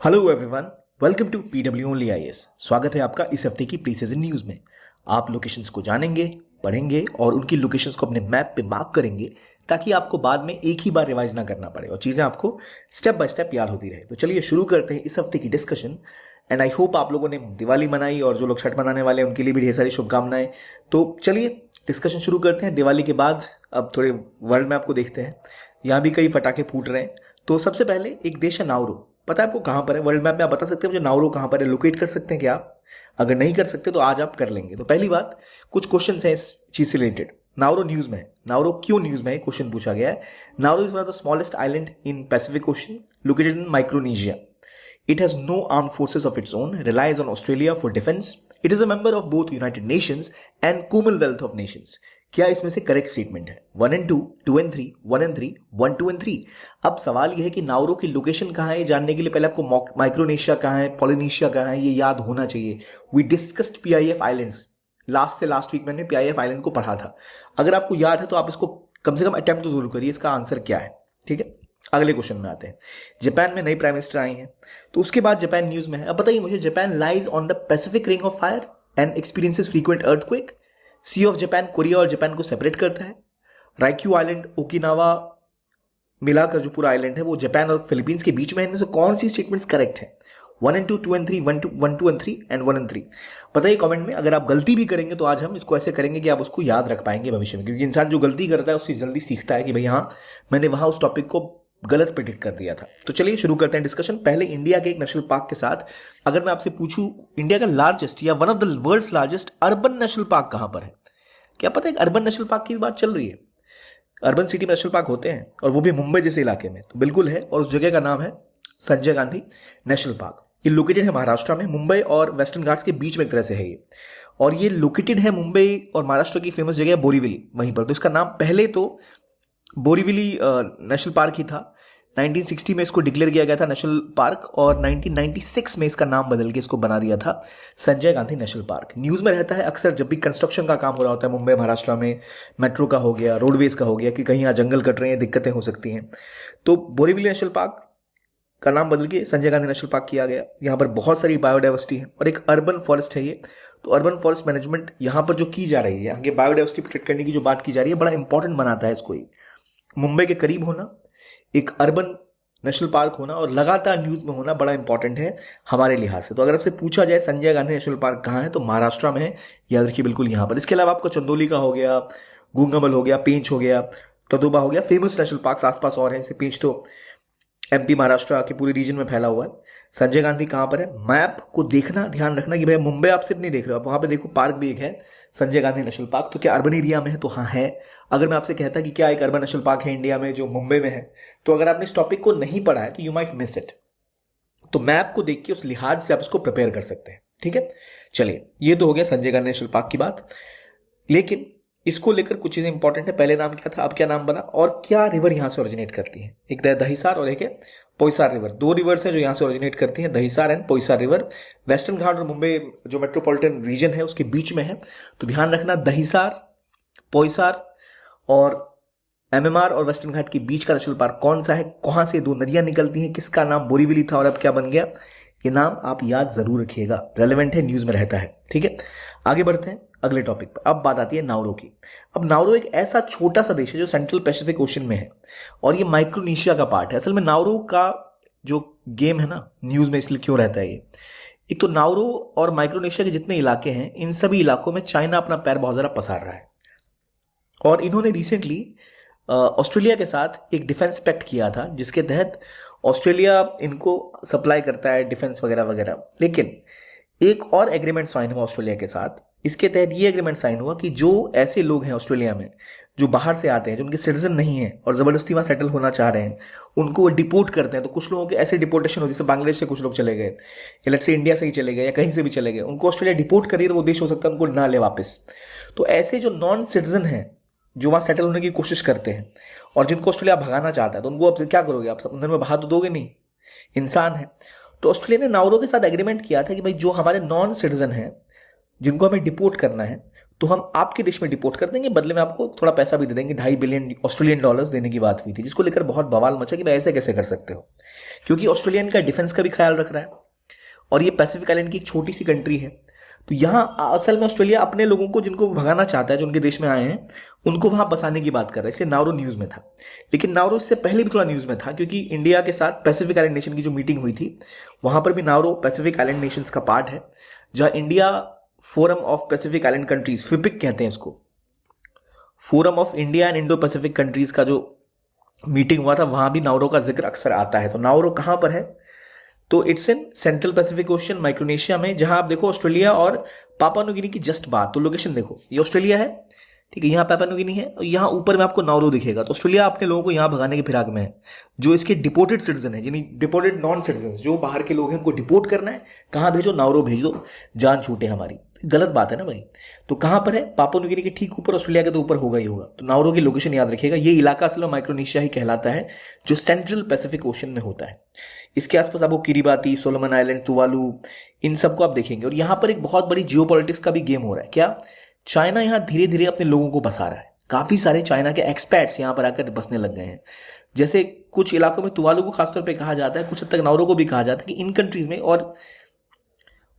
Hello everyone, welcome to PW only IAS. स्वागत है आपका इस हफ्ते की प्री सीजन न्यूज में। आप लोकेशंस को जानेंगे, पढ़ेंगे और उनकी लोकेशंस को अपने मैप पे मार्क करेंगे ताकि आपको बाद में एक ही बार रिवाइज ना करना पड़े और चीजें आपको स्टेप बाय स्टेप याद होती रहे। तो चलिए शुरू करते हैं इस हफ्ते की डिस्कशन। एंड आई होप आप लोगों ने दिवाली मनाई और जो लोग छठ मनाने वाले हैं उनके लिए भी ढेर सारी शुभकामनाएं। तो चलिए डिस्कशन शुरू करते हैं। दिवाली के बाद अब थोड़े वर्ल्ड मैप को देखते हैं। यहाँ भी कई पटाखे फूट रहे हैं। तो सबसे पहले एक देश है नाउरू। पता है आपको कहां पर है? वर्ल्ड मैप में आप बता सकते हैं मुझे नाउरू कहां पर है? लोकेट कर सकते हैं क्या आप? अगर नहीं कर सकते तो आज आप कर लेंगे। तो पहली बात, कुछ क्वेश्चन हैं इस चीज से रिलेटेड। नाउरू न्यूज में है। नाउरू क्यों न्यूज में है क्वेश्चन पूछा गया है। Nauru is one of the smallest island in Pacific ocean located in Micronesia. It has no armed forces of its own, relies on Australia for defense. It is a member of both United Nations and Commonwealth of Nations. क्या इसमें से correct statement है? 1 and 2, 2 and 3, 1 and 3, 1, 2 and 3। अब सवाल यह है कि Nauru की लोकेशन कहाँ है। ये जानने के लिए पहले आपको माइक्रोनेशिया कहाँ है, पॉलिनेशिया कहाँ है, ये याद होना चाहिए। We discussed PIF islands. Last week मैंने पीआईएफ आइलैंड को पढ़ा था। अगर आपको याद है तो आप इसको कम से कम अटेम्प्ट तो जरूर करिए इसका आंसर क्या है। ठीक है, अगले क्वेश्चन में आते हैं। जापान में नई प्राइम मिनिस्टर आई हैं, तो उसके बाद जापान न्यूज में है। अब बताइए मुझे, Japan lies on the Pacific ring of fire and experiences frequent earthquake. Sea of Japan Korea और जापान को सेपरेट करता है। राइक्यू आइलैंड, ओकिनावा मिलाकर जो पूरा आइलैंड है वो जापान और फिलीपींस के बीच में है। इनमें से कौन सी स्टेटमेंट्स करेक्ट है? 1 and 2, 2 and 3, 1, 2 and 3 and 1 and 3। बताइए कमेंट में। अगर आप गलती भी करेंगे तो आज हम इसको ऐसे करेंगे कि आप उसको याद रख पाएंगे भविष्य में, क्योंकि इंसान जो गलती करता है उससे जल्दी सीखता है कि भाई हाँ, मैंने वहां उस टॉपिक को गलत प्रेडिक्ट कर दिया था। तो चलिए शुरू करते हैं डिस्कशन। पहले इंडिया के एक नेशनल पार्क के साथ। अगर मैं आपसे पूछूं इंडिया का लार्जेस्ट या one of the world's largest urban national park कहां पर है, क्या पता है? अर्बन नेशनल पार्क की भी बात चल रही है। अर्बन सिटी में नेशनल पार्क होते हैं और वो भी मुंबई जैसे इलाके में, तो बिल्कुल है। और उस जगह का नाम है संजय गांधी नेशनल पार्क। ये लोकेटेड है महाराष्ट्र में, मुंबई और वेस्टर्न घाट्स के बीच में एक तरह से है ये। और ये लोकेटेड है मुंबई और महाराष्ट्र की फेमस जगह बोरीवली, वहीं पर। तो इसका नाम पहले तो बोरीवली नेशनल पार्क ही था। 1960 में इसको डिक्लेयर किया गया था नेशनल पार्क और 1996 में इसका नाम बदल के इसको बना दिया था Sanjay Gandhi national park. News में रहता है अक्सर जब भी कंस्ट्रक्शन का काम हो रहा होता है मुंबई महाराष्ट्र में, मेट्रो का हो गया, रोडवेज का हो गया, कि कहीं यहाँ जंगल कट रहे हैं, दिक्कतें हो सकती हैं, तो बोरीवली नेशनल पार्क का नाम बदल के संजय गांधी नेशनल पार्क किया गया। यहाँ पर बहुत सारी बायोडाइवर्सिटी है और एक अर्बन फॉरेस्ट है ये। तो अर्बन फॉरेस्ट मैनेजमेंट यहाँ पर जो की जा रही है, आगे बायोडाइवर्सिटी प्रोटेक्ट करने की जो बात की जा रही है, बड़ा इंपॉर्टेंट बनाता है इसको। मुंबई के करीब होना, एक अर्बन नेशनल पार्क होना और लगातार न्यूज में होना बड़ा इंपॉर्टेंट है हमारे लिहाज से। तो अगर आपसे पूछा जाए संजय गांधी नेशनल पार्क कहाँ है, तो महाराष्ट्र में है, याद रखिए बिल्कुल यहाँ पर। इसके अलावा आपको चंदोली का हो गया, गूंगामल हो गया, पेंच हो गया, तदोबा हो गया, फेमस नेशनल पार्क आसपास और हैं। जैसे पेंच तो एमपी महाराष्ट्र के पूरे रीजन में फैला हुआ है। संजय गांधी कहाँ पर है? मैप को देखना, ध्यान रखना कि भाई मुंबई आप सिर्फ नहीं देख रहे हो, आप वहां पे देखो पार्क भी एक है संजय गांधी नेशनल पार्क। तो क्या अर्बन एरिया में है? तो हाँ है। अगर मैं आपसे कहता कि क्या एक अर्बन नेशनल पार्क है इंडिया में जो मुंबई में है, तो अगर आपने इस टॉपिक को नहीं पढ़ा है तो यू माइट मिस इट। तो मैप को देख के उस लिहाज से आप इसको प्रिपेयर कर सकते हैं। ठीक है, चलिए ये तो हो गया संजय गांधी नेशनल पार्क की बात। लेकिन इसको लेकर कुछ चीजें इंपॉर्टेंट है। पहले नाम क्या था, अब क्या नाम बना, और क्या रिवर यहां से ओरिजिनेट करती है? एक दहिसार और एक है पोइसार रिवर। दो रिवर्स है जो यहां से ओरिजिनेट करती हैं, दहिसार एंड पोइसार रिवर। वेस्टर्न घाट और मुंबई जो मेट्रोपॉलिटन रीजन है उसके बीच में है। तो ध्यान रखना, दहिसार, पोइसार और एमएमआर और वेस्टर्न घाट के बीच का नेशनल पार्क कौन सा है, कहां से दो नदियां निकलती हैं, किसका नाम बोरीवली था और अब क्या बन गया, ये नाम आप याद जरूर रखिएगा, रेलेवेंट है, न्यूज में रहता है। ठीक है, आगे बढ़ते हैं अगले टॉपिक पर। अब बात आती है नाउरू की। अब नाउरू एक ऐसा छोटा सा देश है जो सेंट्रल पैसिफिक ओशन में है और ये माइक्रोनेशिया का पार्ट है। असल में नाउरू का जो गेम है ना, न्यूज में इसलिए क्यों रहता है ये, एक तो नाउरू और माइक्रोनेशिया के जितने इलाके हैं, इन सभी इलाकों में चाइना अपना पैर बहुत ज्यादा पसार रहा है। और इन्होंने रिसेंटली ऑस्ट्रेलिया के साथ एक डिफेंस पैक्ट किया था, जिसके तहत ऑस्ट्रेलिया इनको सप्लाई करता है डिफेंस वगैरह वगैरह। लेकिन एक और एग्रीमेंट साइन हुआ ऑस्ट्रेलिया के साथ। इसके तहत ये एग्रीमेंट साइन हुआ कि जो ऐसे लोग हैं ऑस्ट्रेलिया में जो बाहर से आते हैं, जो उनके सिटीजन नहीं है और जबरदस्ती वहां सेटल होना चाह रहे हैं, उनको डिपोर्ट करते हैं। तो कुछ लोगों के ऐसे डिपोर्टेशन हो, जैसे बांग्लादेश से कुछ लोग चले गए, या लेट्स से इंडिया से ही चले गए, या कहीं से भी चले गए, उनको ऑस्ट्रेलिया डिपोर्ट करिए तो वो देश हो सकता है उनको ना ले वापस। तो ऐसे जो नॉन सिटीजन हैं जो वहां सेटल होने की कोशिश करते हैं और जिनको ऑस्ट्रेलिया भगाना चाहता है, तो उनको अब क्या करोगे? आप समुद्र में बहा तो दोगे नहीं, इंसान है। तो ऑस्ट्रेलिया ने नाउरू के साथ एग्रीमेंट किया था कि भाई जो हमारे नॉन सिटीजन हैं जिनको हमें डिपोर्ट करना है, तो हम आपके देश में डिपोर्ट कर देंगे, बदले में आपको थोड़ा पैसा भी दे देंगे। 2.5 बिलियन ऑस्ट्रेलियन डॉलर्स देने की बात हुई थी, जिसको लेकर बहुत बवाल मचा कि भाई ऐसे कैसे कर सकते हो, क्योंकि ऑस्ट्रेलियन का डिफेंस का भी ख्याल रख रहा है और ये पैसिफिक आइलैंड की एक छोटी सी कंट्री है। तो यहाँ असल में ऑस्ट्रेलिया अपने लोगों को जिनको भगाना चाहता है, जो उनके देश में आए हैं, उनको वहां बसाने की बात कर रहा है। इसलिए नाउरू न्यूज में था, लेकिन नाउरू इससे पहले भी थोड़ा न्यूज में था, क्योंकि इंडिया के साथ पैसिफिक आइलैंड नेशन की जो मीटिंग हुई थी, वहां पर भी नाउरू पैसिफिक आइलैंड नेशंस का पार्ट है, जहां India forum of Pacific island countries, FIPIC कहते हैं इसको, forum of India and Indo Pacific countries का जो मीटिंग हुआ था, वहां भी नाउरू का जिक्र अक्सर आता है। तो नाउरू कहां पर है? तो it's in central Pacific ocean, Micronesia में, जहां आप देखो ऑस्ट्रेलिया और पापा न्यू गिनी की जस्ट बात। तो लोकेशन देखो, ये ऑस्ट्रेलिया है, ठीक है, यहाँ पापा न्यू गिनी है, और यहाँ ऊपर में आपको नाउरू दिखेगा। तो ऑस्ट्रेलिया अपने लोगों को यहाँ भगाने की फिराक में है। जो इसके डिपोर्टेड सिटीजन है, यानी डिपोर्टेड नॉन सिटीजन, जो बाहर के लोग हैं, उनको डिपोर्ट करना है। कहाँ भेजो? नाउरू भेज दो, जान छूटे हमारी। गलत बात है ना भाई। तो कहां पर है? पापा न्यू गिनी के ठीक ऊपर, ऑस्ट्रेलिया के तो ऊपर होगा ही होगा। तो नाउरू की लोकेशन याद रखिएगा। ये इलाका असल में माइक्रोनेशिया ही कहलाता है, जो सेंट्रल पैसिफिक ओशन में होता है। इसके आसपास आपको किरिबाती, सोलोमन आइलैंड, तुवालू, इन सबको आप देखेंगे। और यहां पर एक बहुत बड़ी जियोपॉलिटिक्स का भी गेम हो रहा है। क्या? चाइना यहां धीरे धीरे अपने लोगों को बसा रहा है। काफी सारे चाइना के एक्सपर्ट्स यहां पर आकर बसने लग गए हैं। जैसे कुछ इलाकों में तुवालू को खासतौर पर कहा जाता है, कुछ हद तक नाउरू को भी कहा जाता है कि इन कंट्रीज में और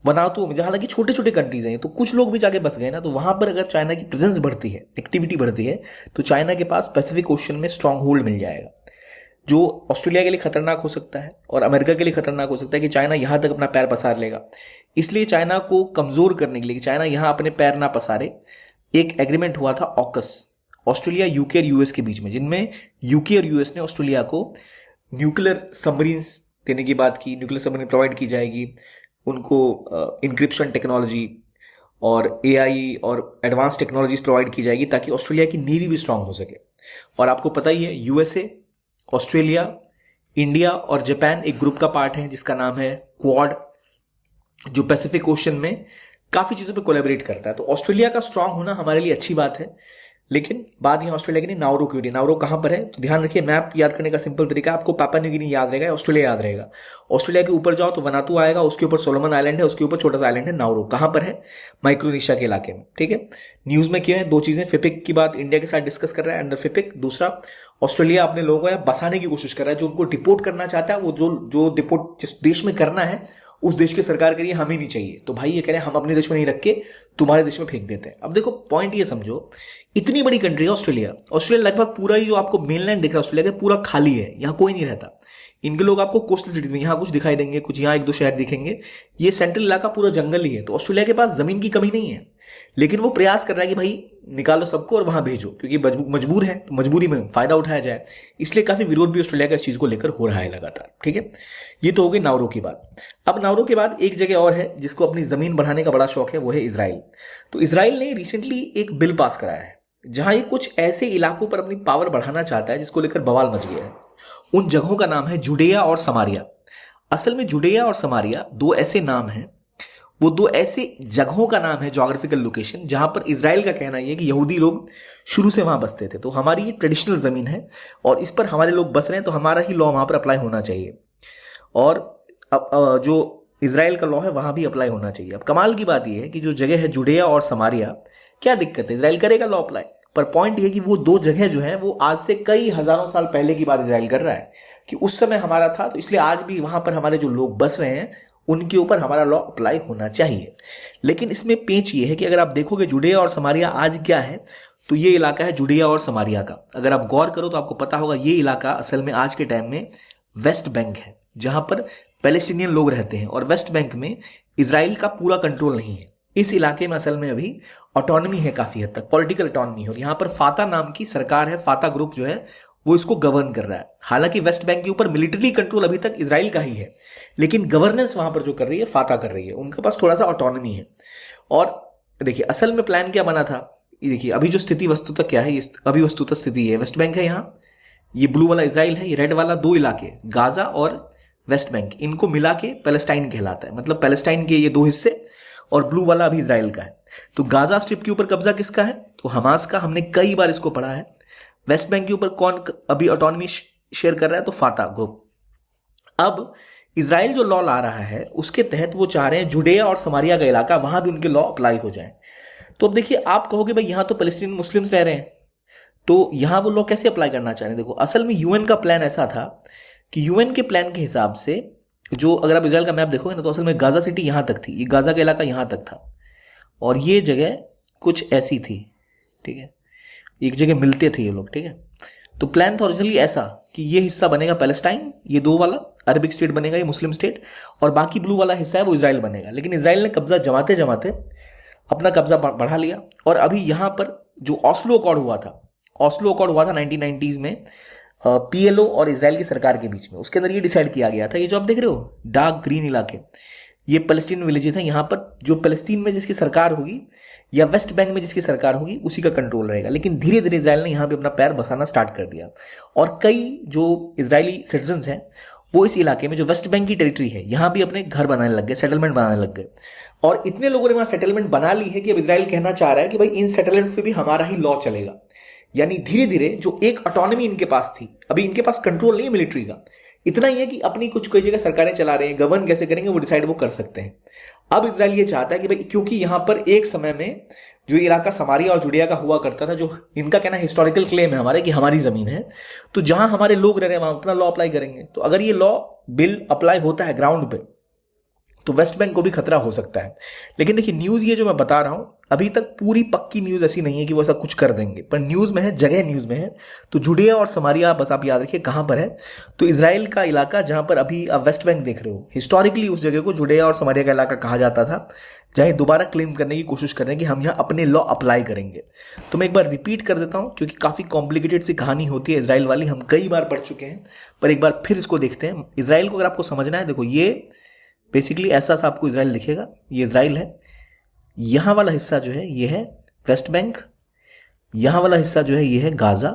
वनातुओं में, हालांकि छोटे छोटे कंट्रीज हैं, तो कुछ लोग भी जाके बस गए ना, तो वहां पर अगर चाइना की प्रेजेंस बढ़ती है, एक्टिविटी बढ़ती है, तो चाइना के पास पैसिफिक ओशन में स्ट्रांग होल्ड मिल जाएगा, जो ऑस्ट्रेलिया के लिए खतरनाक हो सकता है और अमेरिका के लिए खतरनाक हो सकता है कि चाइना यहां तक अपना पैर पसार लेगा। इसलिए चाइना को कमजोर करने के लिए, चाइना यहां अपने पैर ना पसारे, एक एग्रीमेंट हुआ था ऑकस, ऑस्ट्रेलिया, यूके और यूएस के बीच में, जिनमें यूके और यूएस ने ऑस्ट्रेलिया को न्यूक्लियर सबमरीन्स देने की बात की। न्यूक्लियर सबमरीन प्रोवाइड की जाएगी उनको, इंक्रिप्शन टेक्नोलॉजी और एआई और एडवांस टेक्नोलॉजीज प्रोवाइड की जाएगी, ताकि ऑस्ट्रेलिया की नेवी भी स्ट्रांग हो सके। और आपको पता ही है, यूएसए, ऑस्ट्रेलिया, इंडिया और जापान एक ग्रुप का पार्ट है जिसका नाम है क्वाड, जो पैसिफिक ओशन में काफी चीजों पे कोलैबोरेट करता है। तो ऑस्ट्रेलिया का स्ट्रांग होना हमारे लिए अच्छी बात है। लेकिन बात यहाँ ऑस्ट्रेलिया की नहीं, नाउरू की हो रही है। नाउरू कहां पर है? तो ध्यान रखिए, मैप याद करने का सिंपल तरीका, आपको पापा न्यू गिनी याद रहेगा, ऑस्ट्रेलिया याद रहेगा। ऑस्ट्रेलिया के ऊपर जाओ तो वनातू आएगा, उसके ऊपर सोलोमन आइलैंड है, उसके ऊपर छोटा सा आइलैंड है नाउरू। कहां पर है? माइक्रोनेशिया के इलाके में, ठीक है। न्यूज में क्या है? दो चीजें, फिपिक की बात इंडिया के साथ डिस्कस कर रहा है अंडर फिपिक, दूसरा ऑस्ट्रेलिया अपने लोगों को बसाने की कोशिश कर रहा है, जो उनको डिपोर्ट करना चाहता है, वो जो डिपोर्ट जिस देश में करना है, उस देश की सरकार करिए हमें नहीं चाहिए। तो भाई ये कह रहे हैं हम अपने देश में नहीं रख के तुम्हारे देश में फेंक देते हैं। अब देखो पॉइंट ये समझो, इतनी बड़ी कंट्री है ऑस्ट्रेलिया। ऑस्ट्रेलिया लगभग पूरा ही जो आपको मेनलैंड दिख रहा है ऑस्ट्रेलिया का, पूरा खाली है, यहाँ कोई नहीं रहता। इनके लोग आपको कोस्टल सिटीज में यहाँ कुछ दिखाई देंगे, कुछ यहाँ एक दो शहर दिखेंगे, ये सेंट्रल इलाका पूरा जंगल ही है। तो ऑस्ट्रेलिया के पास जमीन की कमी नहीं है, लेकिन वो प्रयास कर रहा है कि भाई निकालो सबको और वहां भेजो, क्योंकि मजबूर है, तो मजबूरी में फायदा उठाया जाए। इसलिए काफी विरोध भी ऑस्ट्रेलिया का इस चीज को लेकर हो रहा है लगातार, ठीक है। ये तो हो गई नाउरू की बात। अब नाउरू के बाद एक जगह और है जिसको अपनी जमीन बढ़ाने का बड़ा शौक है, वो है इजराइल। तो इजराइल ने रिसेंटली एक बिल पास कराया है, जहां ये कुछ ऐसे इलाकों पर अपनी पावर बढ़ाना चाहता है जिसको लेकर बवाल मच गया है। उन जगहों का नाम है जुडेया और समारिया। असल में जुडेया और समारिया दो ऐसे नाम हैं, वो दो ऐसे जगहों का नाम है, ज्योग्राफिकल लोकेशन, जहां पर इजराइल का कहना यह है कि यहूदी लोग शुरू से वहां बसते थे। तो हमारी ये ट्रेडिशनल जमीन है और इस पर हमारे लोग बस रहे हैं, तो हमारा ही लॉ वहां पर अप्लाई होना चाहिए, और जो इजराइल का लॉ है वहां भी अप्लाई होना चाहिए। अब कमाल की बात यह है कि जो जगह है जुडेया और समारिया, क्या दिक्कत है? इजराइल करेगा लॉ अप्लाई, पर पॉइंट ये है कि वो दो जगह जो है वो आज से कई हजारों साल पहले की बात इजराइल कर रहा है कि उस समय हमारा था, तो इसलिए आज भी वहां पर हमारे जो लोग बस रहे हैं उनके ऊपर हमारा लॉ अप्लाई होना चाहिए। लेकिन इसमें पेच ये है कि अगर आप देखोगे जुडेया और समारिया आज क्या है, तो ये इलाका है जुडेया और समारिया का। अगर आप गौर करो तो आपको पता होगा ये इलाका असल में आज के टाइम में वेस्ट बैंक है, जहां पर पैलेस्टीनियन लोग रहते हैं, और वेस्ट बैंक में इजराइल का पूरा कंट्रोल नहीं है। इस इलाके में असल में अभी ऑटोनॉमी है, काफी हद तक पॉलिटिकल ऑटोनॉमी है, और यहाँ पर फाता नाम की सरकार है, फाता ग्रुप जो है वो इसको गवर्न कर रहा है। हालांकि वेस्ट बैंक के ऊपर मिलिट्री कंट्रोल अभी तक इजराइल का ही है, लेकिन गवर्नेंस वहां पर जो कर रही है फाता कर रही है, उनके पास थोड़ा सा ऑटोनॉमी है। और देखिए असल में प्लान क्या बना था, ये देखिए अभी जो स्थिति वस्तुतः क्या है, अभी वस्तुतः स्थिति है, वेस्ट बैंक है यहाँ, ये ब्लू वाला इजराइल है, ये रेड वाला दो इलाके गाजा और वेस्ट बैंक, इनको मिला के पैलेस्टाइन कहलाता है। मतलब पैलेस्टाइन के ये दो हिस्से, और ब्लू वाला अभी इजराइल का है। तो गाजा स्ट्रिप के ऊपर कब्जा किसका है? तो हमास का, हमने कई बार इसको पढ़ा है। वेस्ट बैंक के ऊपर कौन अभी ऑटोनॉमी शेयर कर रहा है? तो फाता ग्रुप। अब इजराइल जो लॉ ला रहा है उसके तहत वो चाह रहे हैं जुडेया और समारिया का इलाका, वहां भी उनके लॉ अप्लाई हो जाए। तो अब देखिए, आप कहोगे भाई यहाँ तो पैलेस्टीनियन मुस्लिम्स रह रहे हैं, तो यहाँ वो लोग कैसे अप्लाई करना चाह रहे हैं? देखो, असल में यूएन का प्लान ऐसा था कि यूएन के प्लान के हिसाब से, जो अगर आप इजराइल का मैप देखोगे ना, तो असल में गाजा सिटी यहाँ तक थी, ये गाजा का इलाका यहाँ तक था, और ये जगह कुछ ऐसी थी, ठीक है, एक जगह मिलते थे ये लोग, ठीक है। तो प्लान था ओरिजिनली ऐसा कि ये हिस्सा बनेगा पैलेस्टाइन, ये दो वाला अरबिक स्टेट बनेगा, ये मुस्लिम स्टेट, और बाकी ब्लू वाला हिस्सा है वो इजराइल बनेगा। लेकिन इजराइल ने कब्जा जमाते जमाते अपना कब्जा बढ़ा लिया, और अभी यहाँ पर जो ऑस्लो अकॉर्ड हुआ था, ऑस्लो अकॉर्ड हुआ था 1990s में पीएलओ और इजराइल की सरकार के बीच में, उसके अंदर ये डिसाइड किया गया था, ये जो आप देख रहे हो डार्क ग्रीन इलाके, ये पैलेस्टीन विलेजेस हैं। यहाँ पर जो पैलेस्टीन में जिसकी सरकार होगी या वेस्ट बैंक में जिसकी सरकार होगी उसी का कंट्रोल रहेगा। लेकिन धीरे धीरे इजराइल ने यहाँ पे अपना पैर बसाना स्टार्ट कर दिया, और कई जो इजरायली सिटीजन्स हैं वो इस इलाके में, जो वेस्ट बैंक की टेरिटरी है, यहाँ भी अपने घर बनाने लग गए, सेटलमेंट बनाने लग गए। और इतने लोगों ने वहाँ सेटलमेंट बना ली है कि अब इजराइल कहना चाह रहा है कि भाई इन सेटलमेंट्स पे भी हमारा ही लॉ चलेगा। यानी धीरे धीरे जो एक ऑटोनॉमी इनके पास थी, अभी इनके पास कंट्रोल नहीं है मिलिट्री का, इतना ही है कि अपनी कुछ कोई जगह सरकारें चला रहे हैं, गवर्न कैसे करेंगे वो डिसाइड वो कर सकते हैं। अब इजराइल ये चाहता है कि भाई, क्योंकि यहां पर एक समय में जो इलाका समारिया और जुडिया का हुआ करता था, जो इनका कहना हिस्टोरिकल क्लेम है हमारे कि हमारी जमीन है, तो जहां हमारे लोग रह रहे हैं वहां अपना लॉ अप्लाई करेंगे। तो अगर ये लॉ बिल अप्लाई होता है ग्राउंड पे, तो वेस्ट बैंक को भी खतरा हो सकता है। लेकिन देखिए, न्यूज़ ये जो मैं बता रहा हूं, अभी तक पूरी पक्की न्यूज़ ऐसी नहीं है कि वो ऐसा कुछ कर देंगे, पर न्यूज़ में है, जगह न्यूज़ में है। तो जुडिया और समारिया बस आप याद रखिए कहां पर है, तो इजराइल का इलाका जहां पर अभी आप वेस्ट बैंक देख रहे हो, हिस्टोरिकली उस जगह को जुडिया और समारिया का इलाका कहा जाता था, जहां दोबारा क्लेम करने की कोशिश कर रहे हैं कि हम यहाँ अपने लॉ अप्लाई करेंगे। तो मैं एक बार रिपीट कर देता हूं, क्योंकि काफ़ी कॉम्प्लिकेटेड सी कहानी होती है इजराइल वाली, हम कई बार पढ़ चुके हैं, पर एक बार फिर इसको देखते हैं। इजराइल को अगर आपको समझना है, देखो ये बेसिकली ऐसा सा आपको इजराइल दिखेगा, ये इजराइल है, यहाँ वाला हिस्सा जो है ये है वेस्ट बैंक, यहाँ वाला हिस्सा जो है ये है गाजा।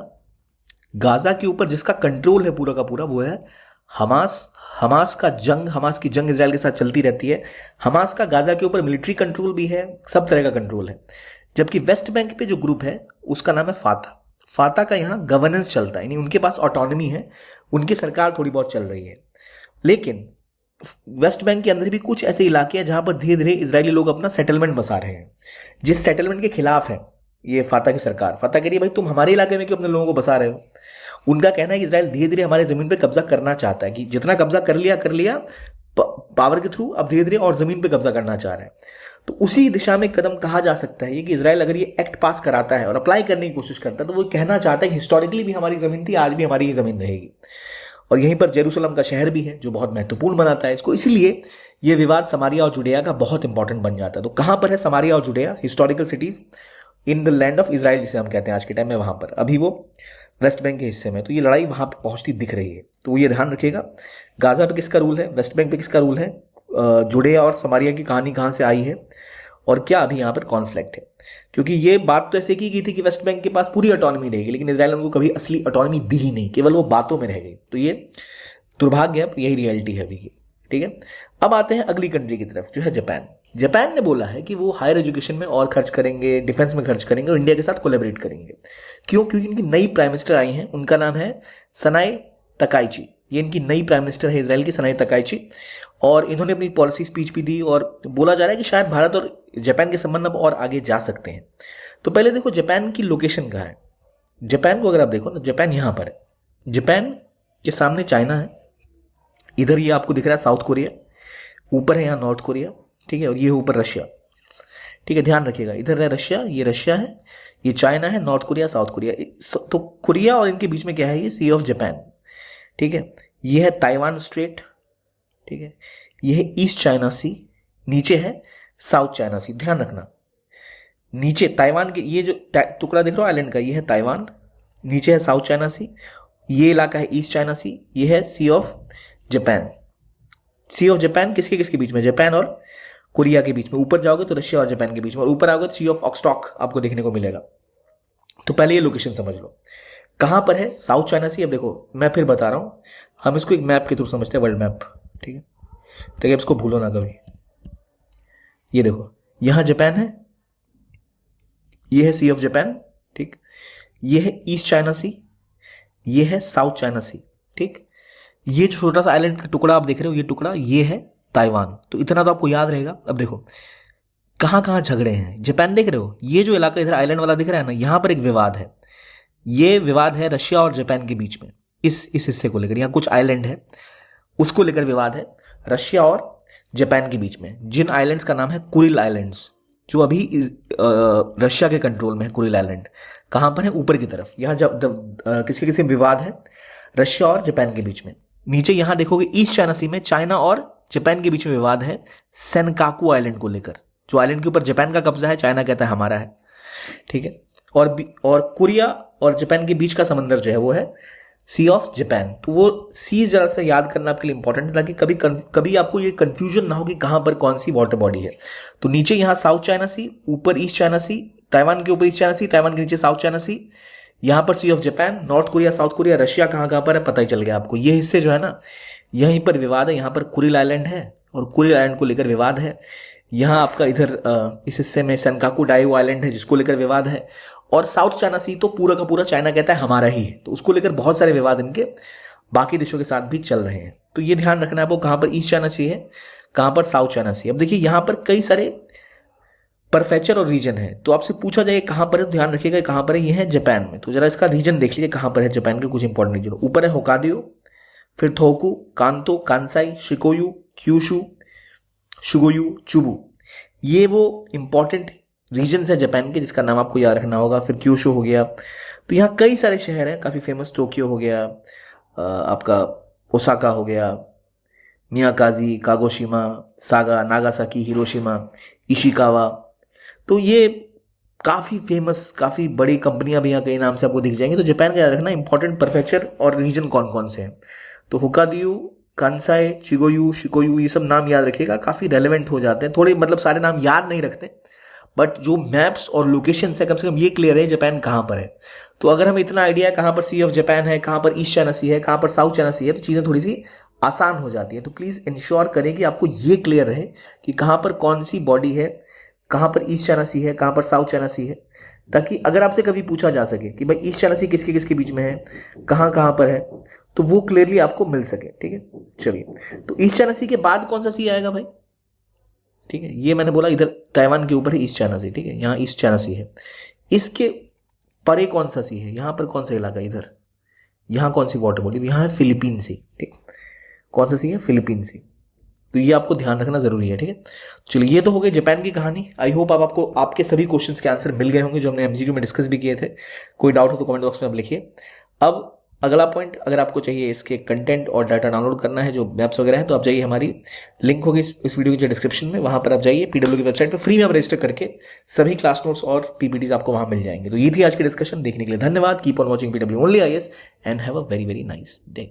गाजा के ऊपर जिसका कंट्रोल है पूरा का पूरा वो है हमास। हमास की जंग इजराइल के साथ चलती रहती है। हमास का गाजा के ऊपर मिलिट्री कंट्रोल भी है, सब तरह का कंट्रोल है। जबकि वेस्ट बैंक पे जो ग्रुप है उसका नाम है फाता। फाता का यहाँ गवर्नेंस चलता है, यानी उनके पास ऑटोनॉमी है, उनकी सरकार थोड़ी बहुत चल रही है। लेकिन वेस्ट बैंक के अंदर भी कुछ ऐसे इलाके हैं जहां पर धीरे धीरे इजरायली लोग अपना सेटलमेंट बसा रहे हैं, जिस सेटलमेंट के खिलाफ है ये फाता की सरकार। फाता कह रही है भाई तुम हमारे इलाके में क्यों अपने लोगों को बसा रहे हो। उनका कहना है कि इजराइल धीरे धीरे हमारे जमीन पे कब्जा करना चाहता है, कि जितना कब्जा कर लिया पावर के थ्रू, अब धीरे धीरे और जमीन पे कब्जा करना चाह रहा है। तो उसी दिशा में कदम कहा जा सकता है कि इजराइल अगर ये एक्ट पास कराता है और अप्लाई करने की कोशिश करता है, तो वो कहना चाहता है कि हिस्टोरिकली भी हमारी जमीन थी, आज भी हमारी ही जमीन रहेगी। और यहीं पर जेरूसलम का शहर भी है जो बहुत महत्वपूर्ण बनाता है इसको, इसलिए ये विवाद समारिया और जुडिया का बहुत इंपॉर्टेंट बन जाता है। तो कहां पर है समारिया और Judea? Historical cities in the land of Israel जिसे हम कहते हैं आज के टाइम में, वहां पर। अभी वो वेस्ट बैंक के हिस्से में, तो ये लड़ाई वहां पर पहुंचती दिख रही है। तो ये ध्यान रखिएगा, गाजा पे किसका रूल है, वेस्ट बैंक पे किसका रूल है, जुडिया और समारिया की कहानी कहां से आई है, और क्या अभी यहाँ पर कॉन्फ्लिक्ट है। क्योंकि ये बात तो ऐसे की गई थी कि वेस्ट बैंक के पास पूरी ऑटोनॉमी रहेगी, लेकिन इजराइल ने उनको कभी असली ऑटोनॉमी दी ही नहीं, केवल वो बातों में रह गई। तो ये दुर्भाग्य है, यही रियलिटी है अभी की। ठीक है, अब आते हैं अगली कंट्री की तरफ जो है जापान। जापान ने बोला है कि वो हायर एजुकेशन में और खर्च करेंगे, डिफेंस में खर्च करेंगे और इंडिया के साथ कोलैबोरेट करेंगे। क्यों? क्योंकि इनकी नई प्राइम मिनिस्टर आई हैं, उनका नाम है सनाए तकाइची। ये इनकी नई प्राइम मिनिस्टर है इजराइल की, सनाए तकाइची। और इन्होंने अपनी पॉलिसी स्पीच भी दी, और बोला जा रहा है कि शायद भारत और जापान के संबंध अब और आगे जा सकते हैं। तो पहले देखो जापान की लोकेशन कहाँ है। जापान को अगर आप देखो ना, जापान यहाँ पर है, जापान के सामने चाइना है, इधर ये आपको दिख रहा है साउथ कोरिया, ऊपर है यहाँ नॉर्थ कोरिया, ठीक है, और ये ऊपर रशिया। ठीक है, ध्यान रखिएगा, इधर है रशिया, ये रशिया है, ये चाइना है, नॉर्थ कोरिया, साउथ कोरिया। तो कोरिया और इनके बीच में क्या है, ये सी ऑफ जापान। ठीक है, ये है ताइवान स्ट्रेट, ठीक है, ये है ईस्ट चाइना सी, नीचे है साउथ चाइना सी। ध्यान रखना, नीचे ताइवान के ये जो टुकड़ा दिख रहा है आइलैंड का, ये है ताइवान, नीचे है साउथ चाइना सी, ये इलाका है ईस्ट चाइना सी, ये है sea of Japan. Sea of Japan किसके किसके बीच में? जापान और कोरिया के बीच में। ऊपर जाओगे तो रशिया और जापान के बीच में, और ऊपर आओगे तो सी ऑफ ऑक्सटॉक आपको देखने को मिलेगा। तो पहले ये लोकेशन समझ लो कहां पर है, साउथ चाइना सी। अब देखो मैं फिर बता रहा हूं, हम इसको एक मैप के थ्रू समझते हैं, वर्ल्ड मैप। ठीक है, तो इसको भूलो ना कभी। ये देखो यहां जापान है, ये है सी ऑफ जापान, ठीक, ये है ईस्ट चाइना सी, ये है साउथ चाइना सी। ठीक, ये जो छोटा सा आइलैंड का टुकड़ा आप देख रहे हो, ये टुकड़ा ये है ताइवान। तो इतना तो आपको याद रहेगा। अब देखो कहाँ कहाँ झगड़े हैं। जापान देख रहे हो, ये जो इलाका इधर आइलैंड वाला दिख रहा है ना, यहाँ पर एक विवाद है। ये विवाद है रशिया और जापान के बीच में, इस हिस्से को लेकर। यहाँ कुछ आइलैंड है, उसको लेकर विवाद है रशिया और जापान के बीच में, जिन आइलैंड्स का नाम है कुरिल आइलैंड्स, जो अभी रशिया के कंट्रोल में है। कुरिल आइलैंड कहाँ पर है? ऊपर की तरफ। यहाँ जब किसके किसके विवाद है? रशिया और जापान के बीच में। नीचे यहाँ देखोगे ईस्ट चाइना सी में चाइना और जापान के बीच में विवाद है सेनकाकू आइलैंड को लेकर। जो आइलैंड के ऊपर जापान का कब्जा है, चाइना कहता है हमारा है, ठीक है। और कोरिया और जापान के बीच का समंदर जो है वो है सी ऑफ जापान। तो वो सी जरा सा याद करना आपके लिए इंपॉर्टेंट है, ताकि कभी आपको ये कंफ्यूजन ना हो कि कहां पर कौन सी वाटर बॉडी है। तो नीचे यहाँ साउथ चाइना सी, ऊपर ईस्ट चाइना सी, ताइवान के ऊपर ईस्ट चाइना सी, ताइवान के नीचे साउथ चाइना सी, यहाँ पर sea of Japan, North Korea, South Korea, Russia कहाँ पर है पता ही चल गया आपको। ये हिस्से जो है ना, यहीं पर विवाद है। यहाँ पर कुरिल आइलैंड है और कुरिल आइलैंड को लेकर विवाद है। यहाँ आपका इधर इस हिस्से में सेनकाकू डाइओ आइलैंड है, जिसको लेकर विवाद है। और साउथ चाइना सी तो पूरा का पूरा चाइना कहता है हमारा ही है, तो उसको लेकर बहुत सारे विवाद इनके बाकी देशों के साथ भी चल रहे हैं। तो ये ध्यान रखना है आपको, कहाँ पर ईस्ट चाइना सी है, कहाँ पर साउथ चाइना सी। अब देखिए यहाँ पर कई सारे परफेक्चर और रीजन है, तो आपसे पूछा जाए कहाँ पर है, तो ध्यान रखिएगा कहाँ पर है। ये है जापान में। तो जरा इसका रीजन देख लीजिए कहाँ पर है जापान के कुछ इंपॉर्टेंट रीजन। ऊपर है होकाडियो, फिर थोकू, कांतो, कांसाई, शिकोयू, क्यूशू, शुगोयू, चुबू। ये वो इंपॉर्टेंट रीजन है जापान के, जिसका नाम आपको याद रखना होगा। फिर क्यूशू हो गया। तो यहाँ कई सारे शहर हैं काफ़ी फेमस। टोक्यो हो गया, आपका ओसाका हो गया, मियाकाजी, Kagoshima, Saga, Nagasaki, Hiroshima, Ishikawa. तो ये काफ़ी फेमस, काफ़ी बड़ी कंपनियां भी यहाँ कई नाम से आपको दिख जाएंगी। तो जापान का याद रखना इंपॉर्टेंट परफेक्चर और रीजन कौन कौन से हैं। तो होकाडियो, कांसाई, शिगोयू, शिकोयू, ये सब नाम याद रखिएगा, काफ़ी रेलेवेंट हो जाते हैं। थोड़े मतलब सारे नाम याद नहीं रखते, बट जो मैप्स और लोकेशन है कम से कम ये क्लियर है जापान कहाँ पर है। तो अगर हमें इतना आइडिया है कहाँ पर सी ऑफ जापान है, कहाँ पर ईस्ट चाइना सी है, कहाँ पर साउथ चाइना सी है, तो चीज़ें थोड़ी सी आसान हो जाती है। तो प्लीज़ इंश्योर करें कि आपको ये क्लियर रहे कि कहाँ पर कौन सी बॉडी है, कहाँ पर ईस्ट चाइना सी है, कहाँ पर साउथ चाइना सी है, ताकि अगर आपसे कभी पूछा जा सके कि भाई ईस्ट चाइना सी किसके किसके बीच में है, कहाँ कहाँ पर है, तो वो क्लियरली आपको मिल सके, ठीक है। चलिए, तो ईस्ट चाइना सी के बाद कौन सा सी आएगा भाई? ठीक है, ये मैंने बोला इधर ताइवान के ऊपर है ईस्ट चाइना सी, ठीक है, यहाँ ईस्ट चाइना सी है। इसके परे कौन सा सी है? यहाँ पर कौन सा इलाका? इधर यहाँ कौन सी वाटर बॉडी? यहाँ है फिलीपीन सी, ठीक। कौन सा सी है? फिलीपीन सी। तो ये आपको ध्यान रखना जरूरी है, ठीक है। चलिए, ये तो हो गई जापान की कहानी। आई होप आपको आपके सभी क्वेश्चंस के आंसर मिल गए होंगे जो हमने एमसीक्यू में डिस्कस भी किए थे। कोई डाउट हो तो कमेंट बॉक्स में आप लिखिए। अब अगला पॉइंट, अगर आपको चाहिए इसके कंटेंट और डाटा डाउनलोड करना है, जो मैप्स वगैरह है, तो आप जाइए, हमारी लिंक होगी इस वीडियो के डिस्क्रिप्शन में, वहां पर आप जाइए, पीडब्ल्यू की वेबसाइट पर फ्री में आप रजिस्टर करके सभी क्लास नोट्स और पीपीटीज आपको वहां मिल जाएंगे। तो ये थी आज की डिस्कशन। देखने के लिए धन्यवाद। Keep on watching PW only IAS and have a very very nice day.